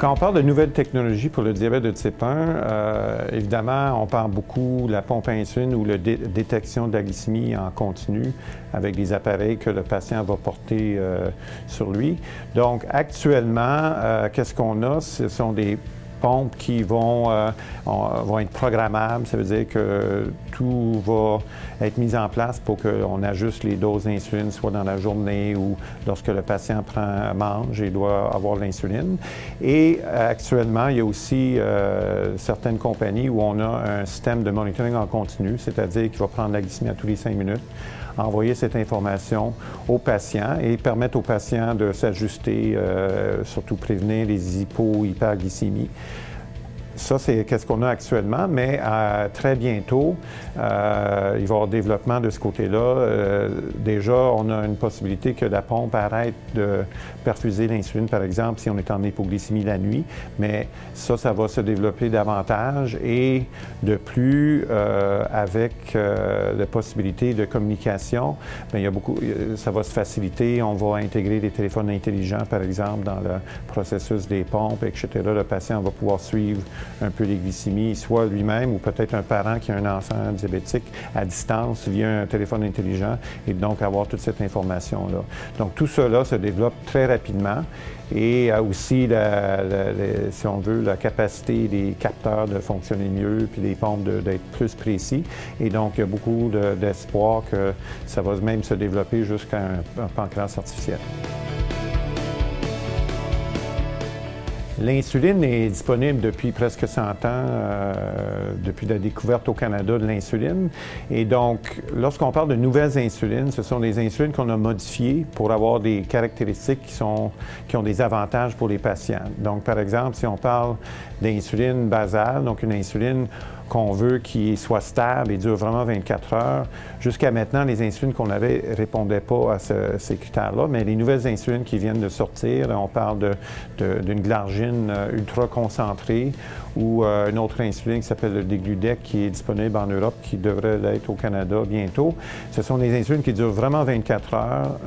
quand on parle de nouvelles technologies pour le diabète de type 1, évidemment, on parle beaucoup de la pompe à insuline ou la détection de la glycémie en continu avec des appareils que le patient va porter sur lui. Donc, actuellement, qu'est-ce qu'on a? Ce sont des pompes qui vont être programmables. Ça veut dire que tout va être mis en place pour qu'on ajuste les doses d'insuline, soit dans la journée ou lorsque le patient mange et doit avoir l'insuline. Et actuellement, il y a aussi certaines compagnies où on a un système de monitoring en continu, c'est-à-dire qu'il va prendre la glycémie à tous les 5 minutes, envoyer cette information aux patients et permettre aux patients de s'ajuster, surtout prévenir les hypoglycémies. Ça, c'est qu'est-ce qu'on a actuellement, mais très bientôt, il va y avoir développement de ce côté-là. Déjà, on a une possibilité que la pompe arrête de perfuser l'insuline, par exemple, si on est en hypoglycémie la nuit, mais ça va se développer davantage et de plus, avec la possibilité de communication, bien, il y a ça va se faciliter. On va intégrer des téléphones intelligents, par exemple, dans le processus des pompes, etc. Le patient va pouvoir suivre un peu les glycémies, soit lui-même ou peut-être un parent qui a un enfant diabétique à distance via un téléphone intelligent et donc avoir toute cette information-là. Donc tout cela se développe très rapidement et aussi, si on veut, la capacité des capteurs de fonctionner mieux puis les pompes d'être plus précis. Et donc il y a beaucoup d'espoir que ça va même se développer jusqu'à un pancréas artificiel. L'insuline est disponible depuis presque 100 ans, depuis la découverte au Canada de l'insuline. Et donc, lorsqu'on parle de nouvelles insulines, ce sont des insulines qu'on a modifiées pour avoir des caractéristiques qui ont des avantages pour les patients. Donc, par exemple, si on parle d'insuline basale, donc une insuline qu'on veut qui soit stable et dure vraiment 24 heures. Jusqu'à maintenant, les insulines qu'on avait ne répondaient pas à ces critères-là, mais les nouvelles insulines qui viennent de sortir, on parle d'une glargine ultra concentrée ou une autre insuline qui s'appelle le Degludec qui est disponible en Europe, qui devrait l'être au Canada bientôt. Ce sont des insulines qui durent vraiment 24 heures,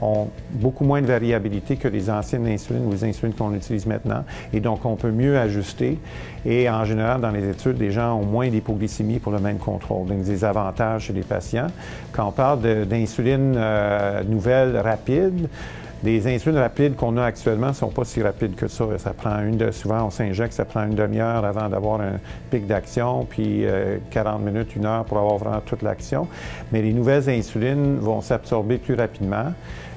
ont beaucoup moins de variabilité que les anciennes insulines ou les insulines qu'on utilise maintenant, et donc on peut mieux ajuster. Et en général, dans les études, les gens ont moins d'hypoglycémie pour le même contrôle, donc des avantages chez les patients. Quand on parle d'insuline nouvelle rapide, les insulines rapides qu'on a actuellement ne sont pas si rapides que ça. Ça prend souvent on s'injecte, ça prend une demi-heure avant d'avoir un pic d'action, puis 40 minutes, 1 heure pour avoir vraiment toute l'action. Mais les nouvelles insulines vont s'absorber plus rapidement.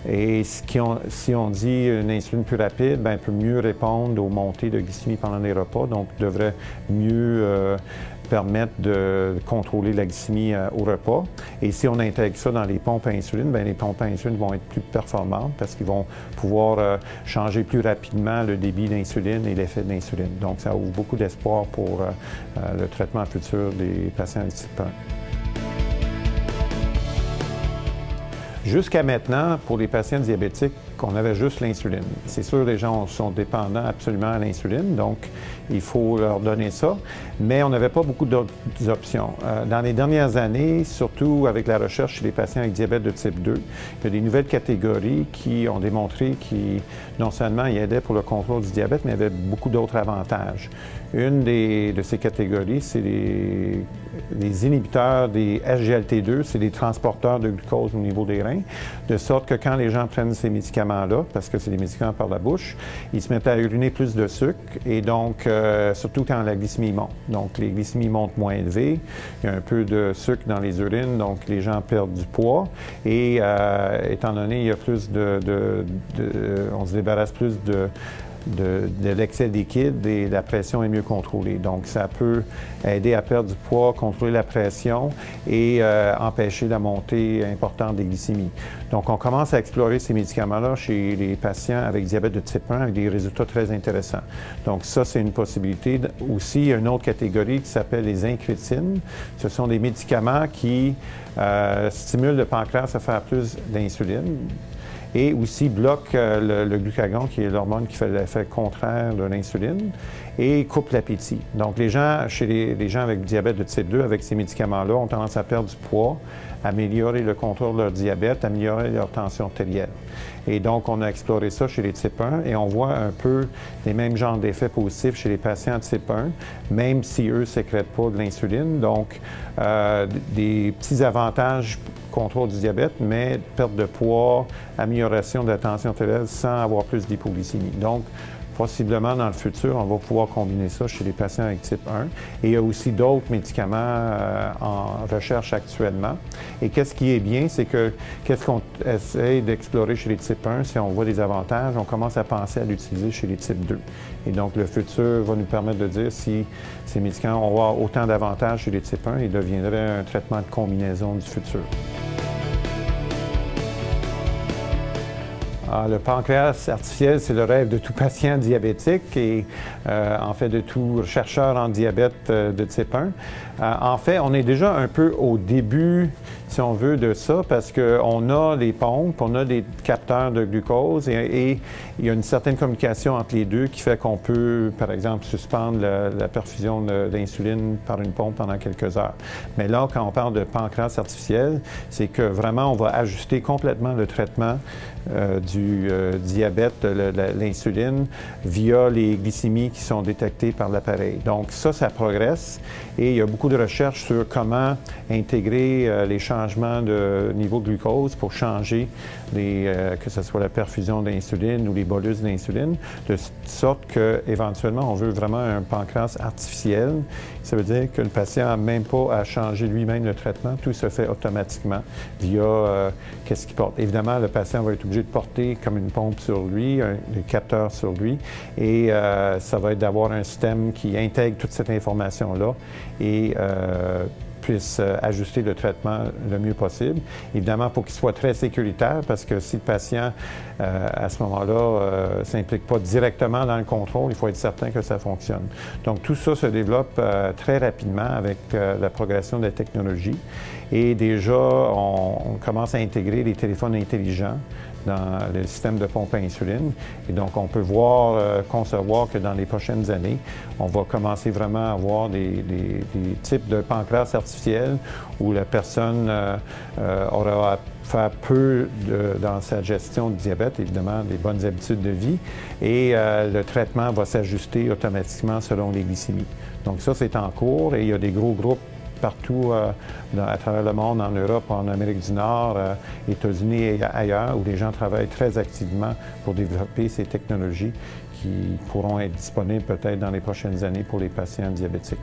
Et si on dit une insuline plus rapide, bien, elle peut mieux répondre aux montées de glycémie pendant les repas, donc devrait mieux permettre de contrôler la glycémie au repas. Et si on intègre ça dans les pompes à insuline, bien, les pompes à insuline vont être plus performantes parce qu'ils vont pouvoir changer plus rapidement le débit d'insuline et l'effet de l'insuline. Donc, ça ouvre beaucoup d'espoir pour le traitement futur des patients de type 1. Jusqu'à maintenant, pour les patients diabétiques, on avait juste l'insuline. C'est sûr, les gens sont dépendants absolument à l'insuline, donc il faut leur donner ça, mais on n'avait pas beaucoup d'autres options. Dans les dernières années, surtout avec la recherche chez les patients avec diabète de type 2, il y a des nouvelles catégories qui ont démontré qu'ils, non seulement ils aidaient pour le contrôle du diabète, mais avaient beaucoup d'autres avantages. Une de ces catégories, c'est les inhibiteurs des SGLT2, c'est des transporteurs de glucose au niveau des reins, de sorte que quand les gens prennent ces médicaments-là, parce que c'est des médicaments par la bouche, ils se mettent à uriner plus de sucre et donc, surtout quand la glycémie monte. Donc, les glycémies montent moins élevées, il y a un peu de sucre dans les urines, donc les gens perdent du poids et étant donné il y a plus on se débarrasse plus de l'excès liquide et la pression est mieux contrôlée. Donc, ça peut aider à perdre du poids, contrôler la pression et empêcher la montée importante des glycémies. Donc, on commence à explorer ces médicaments-là chez les patients avec diabète de type 1 avec des résultats très intéressants. Donc, ça, c'est une possibilité. Aussi, il y a une autre catégorie qui s'appelle les incrétines. Ce sont des médicaments qui stimulent le pancréas à faire plus d'insuline et aussi bloque le glucagon, qui est l'hormone qui fait l'effet contraire de l'insuline. et coupe l'appétit. Donc, chez les gens avec du diabète de type 2, avec ces médicaments-là, ont tendance à perdre du poids, améliorer le contrôle de leur diabète, améliorer leur tension artérielle. Et donc, on a exploré ça chez les type 1 et on voit un peu les mêmes genres d'effets positifs chez les patients type 1, même si eux ne sécrètent pas de l'insuline. Donc, des petits avantages contrôle du diabète, mais perte de poids, amélioration de la tension artérielle sans avoir plus d'hypoglycémie. Donc, possiblement, dans le futur, on va pouvoir combiner ça chez les patients avec type 1. Et il y a aussi d'autres médicaments en recherche actuellement. Et qu'est-ce qui est bien, c'est que qu'est-ce qu'on essaie d'explorer chez les type 1, si on voit des avantages, on commence à penser à l'utiliser chez les type 2. Et donc, le futur va nous permettre de dire si ces médicaments vont avoir autant d'avantages chez les type 1 et deviendraient un traitement de combinaison du futur. Le pancréas artificiel, c'est le rêve de tout patient diabétique et en fait de tout chercheur en diabète de type 1. En fait, on est déjà un peu au début, si on veut, de ça parce qu'on a les pompes, on a des capteurs de glucose et il y a une certaine communication entre les deux qui fait qu'on peut, par exemple, suspendre la perfusion d'insuline par une pompe pendant quelques heures. Mais là, quand on parle de pancréas artificiel, c'est que vraiment, on va ajuster complètement le traitement du diabète, l'insuline, via les glycémies qui sont détectées par l'appareil. Donc ça progresse et il y a beaucoup de recherches sur comment intégrer les changements de niveau de glucose pour changer que ce soit la perfusion d'insuline ou les bolus d'insuline, de sorte qu'éventuellement, on veut vraiment un pancréas artificiel. Ça veut dire que le patient n'a même pas à changer lui-même le traitement, tout se fait automatiquement via qu'est-ce qu'il porte. Évidemment, le patient va être obligé de porter comme une pompe sur lui, des capteurs sur lui, et ça va être d'avoir un système qui intègre toute cette information-là et puisse ajuster le traitement le mieux possible. Évidemment, pour qu'il soit très sécuritaire, parce que si le patient, à ce moment-là, ne s'implique pas directement dans le contrôle, il faut être certain que ça fonctionne. Donc, tout ça se développe très rapidement avec la progression de la technologie. Et déjà, on commence à intégrer les téléphones intelligents dans le système de pompe à insuline. Et donc, on peut concevoir que dans les prochaines années, on va commencer vraiment à avoir des types de pancréas artificiels où la personne aura à faire peu dans sa gestion de diabète, évidemment, des bonnes habitudes de vie, et le traitement va s'ajuster automatiquement selon les glycémies. Donc ça, c'est en cours et il y a des gros groupes partout à travers le monde, en Europe, en Amérique du Nord, États-Unis et ailleurs, où les gens travaillent très activement pour développer ces technologies qui pourront être disponibles peut-être dans les prochaines années pour les patients diabétiques.